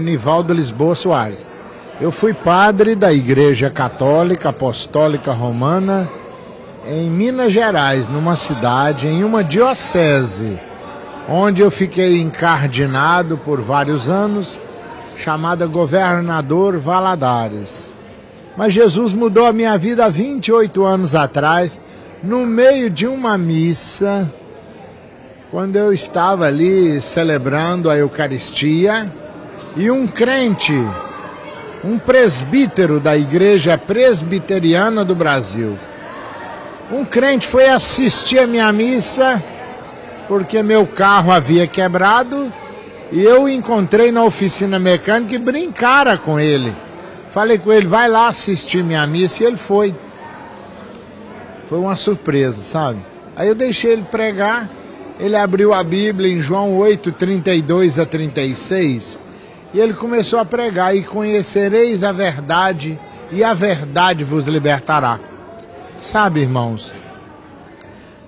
Nivaldo Lisboa Soares. Eu fui padre da Igreja Católica Apostólica Romana em Minas Gerais, numa cidade, em uma diocese, onde eu fiquei encardinado por vários anos, chamada Governador Valadares. Mas Jesus mudou a minha vida há 28 anos atrás, no meio de uma missa, quando eu estava ali celebrando a Eucaristia, e um crente, um presbítero da Igreja Presbiteriana do Brasil, um crente foi assistir a minha missa, porque meu carro havia quebrado, e eu o encontrei na oficina mecânica e brincara com ele. Falei com ele, vai lá assistir minha missa, e ele foi. Foi uma surpresa, sabe? Aí eu deixei ele pregar, ele abriu a Bíblia em João 8, 32 a 36, e ele começou a pregar, e conhecereis a verdade, e a verdade vos libertará. Sabe, irmãos,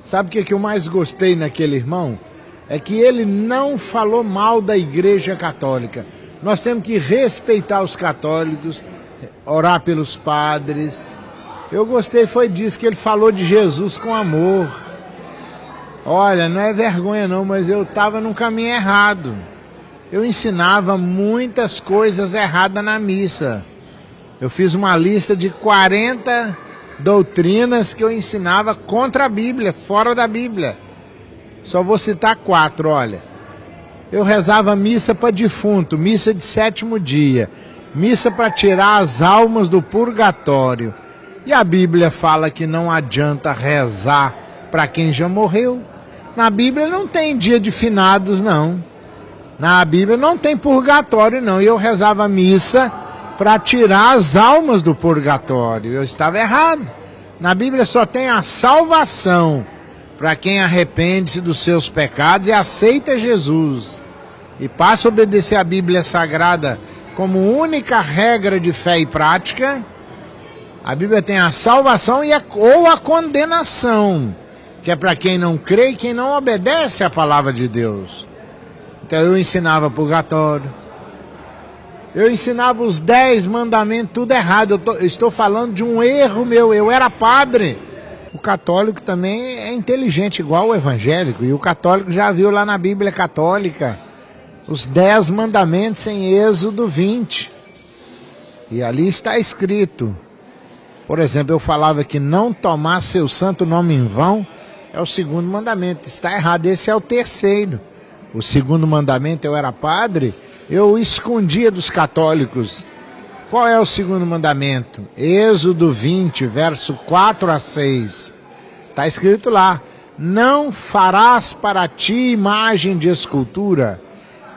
sabe o que eu mais gostei naquele irmão? É que ele não falou mal da Igreja Católica. Nós temos que respeitar os católicos, orar pelos padres. Eu gostei foi disso, que ele falou de Jesus com amor. Olha, não é vergonha não, mas eu estava num caminho errado. Eu ensinava muitas coisas erradas na missa. Eu fiz uma lista de 40 doutrinas que eu ensinava contra a Bíblia, fora da Bíblia. Só vou citar 4, olha. Eu rezava missa para defunto, missa de 7º dia, missa para tirar as almas do purgatório. E a Bíblia fala que não adianta rezar para quem já morreu. Na Bíblia não tem dia de finados, não. Na Bíblia não tem purgatório, não. E eu rezava missa para tirar as almas do purgatório. Eu estava errado. Na Bíblia só tem a salvação para quem arrepende-se dos seus pecados e aceita Jesus. E passa a obedecer a Bíblia Sagrada como única regra de fé e prática. A Bíblia tem a salvação ou a condenação, que é para quem não crê e quem não obedece à palavra de Deus. Então eu ensinava purgatório, eu ensinava os 10 mandamentos, tudo errado. Eu estou falando de um erro meu, eu era padre. O católico também é inteligente, igual o evangélico, e o católico já viu lá na Bíblia Católica os 10 mandamentos em Êxodo 20. E ali está escrito, por exemplo, eu falava que não tomar seu santo nome em vão é o 2º mandamento. Está errado, esse é o 3º. O 2º mandamento, eu era padre, eu escondia dos católicos. Qual é o 2º mandamento? Êxodo 20, verso 4 a 6. Está escrito lá, não farás para ti imagem de escultura,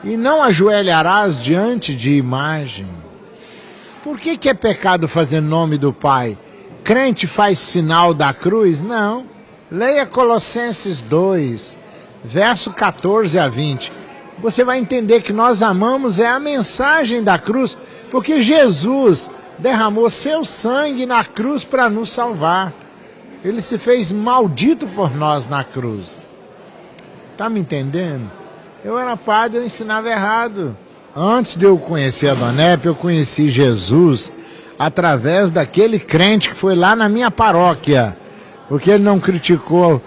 e não ajoelharás diante de imagem. Por que é pecado fazer nome do Pai? Crente faz sinal da cruz? Não. Leia Colossenses 2, verso 14 a 20. Você vai entender que nós amamos a mensagem da cruz, porque Jesus derramou seu sangue na cruz para nos salvar. Ele se fez maldito por nós na cruz. Está me entendendo? Eu era padre, eu ensinava errado. Antes de eu conhecer a Dona Epe, eu conheci Jesus através daquele crente que foi lá na minha paróquia, porque ele não criticou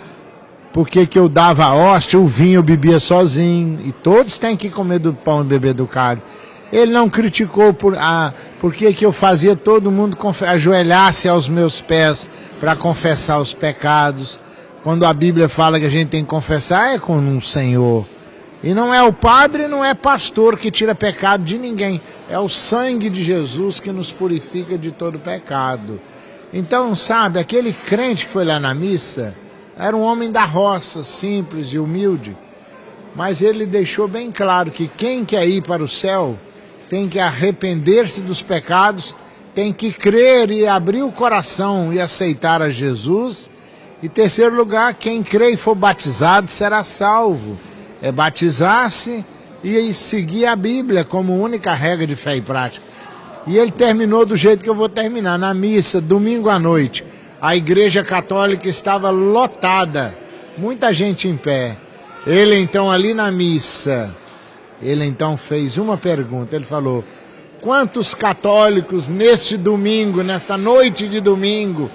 porque que eu dava a hóstia, o vinho eu bebia sozinho, e todos têm que comer do pão e beber do cálice. Ele não criticou porque que eu fazia todo mundo ajoelhar-se aos meus pés para confessar os pecados. Quando a Bíblia fala que a gente tem que confessar, é com um Senhor. E não é o padre, não é pastor que tira pecado de ninguém. É o sangue de Jesus que nos purifica de todo pecado. Então, sabe, aquele crente que foi lá na missa era um homem da roça, simples e humilde. Mas ele deixou bem claro que quem quer ir para o céu tem que arrepender-se dos pecados, tem que crer e abrir o coração e aceitar a Jesus. E terceiro lugar, quem crê e for batizado será salvo. É batizar-se e seguir a Bíblia como única regra de fé e prática. E ele terminou do jeito que eu vou terminar, na missa, domingo à noite. A Igreja Católica estava lotada, muita gente em pé. Ele então ali na missa, Ele então fez uma pergunta, ele falou: quantos católicos neste domingo, nesta noite de domingo,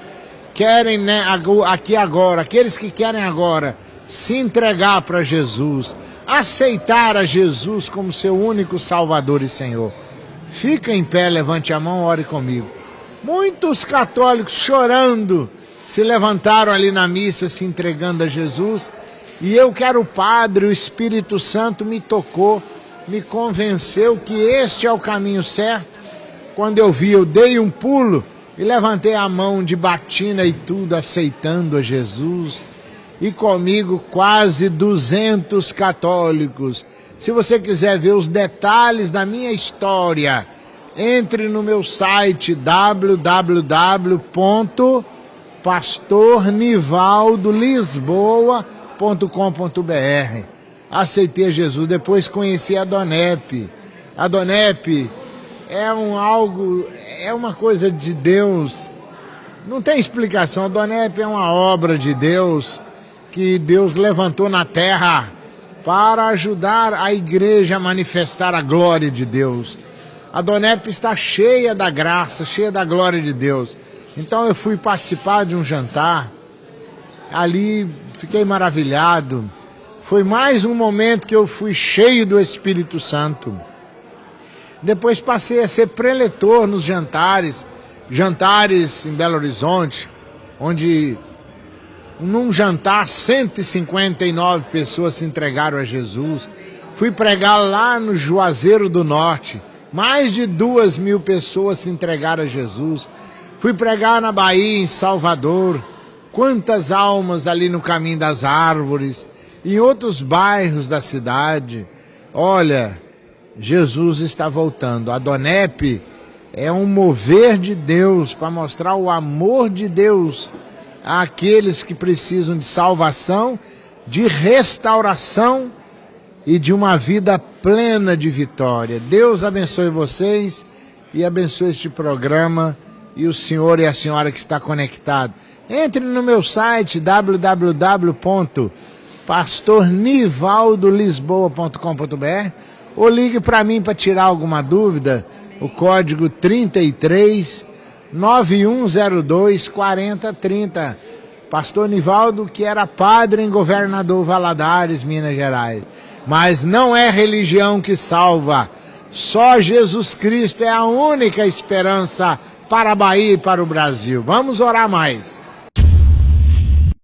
querem, né, aqui agora, aqueles que querem agora se entregar para Jesus, aceitar a Jesus como seu único Salvador e Senhor? Fica em pé, levante a mão, ore comigo. Muitos católicos chorando se levantaram ali na missa, se entregando a Jesus. E eu que era o padre, o Espírito Santo me tocou, me convenceu que este é o caminho certo. Quando eu vi, eu dei um pulo e levantei a mão de batina e tudo, aceitando a Jesus. E comigo quase 200 católicos. Se você quiser ver os detalhes da minha história, entre no meu site www.pastornivaldolisboa.com.br. Aceitei a Jesus, depois conheci a Donep. A Donep é uma coisa de Deus, não tem explicação. A Donep é uma obra de Deus, que Deus levantou na terra para ajudar a igreja a manifestar a glória de Deus. A Donep está cheia da graça, cheia da glória de Deus. Então eu fui participar de um jantar, ali fiquei maravilhado. Foi mais um momento que eu fui cheio do Espírito Santo. Depois passei a ser preletor nos jantares em Belo Horizonte, onde num jantar 159 pessoas se entregaram a Jesus. Fui pregar lá no Juazeiro do Norte, mais de 2.000 pessoas se entregaram a Jesus. Fui pregar na Bahia, em Salvador, quantas almas ali no Caminho das Árvores, em outros bairros da cidade. Olha, Jesus está voltando. A Donep é um mover de Deus para mostrar o amor de Deus àqueles que precisam de salvação, de restauração e de uma vida plena de vitória. Deus abençoe vocês e abençoe este programa e o senhor e a senhora que está conectado. Entre no meu site www.pastornivaldolisboa.com.br ou ligue para mim para tirar alguma dúvida. O código 33 9102 4030. Pastor Nivaldo, que era padre em Governador Valadares, Minas Gerais. Mas não é religião que salva. Só Jesus Cristo é a única esperança para a Bahia e para o Brasil. Vamos orar mais.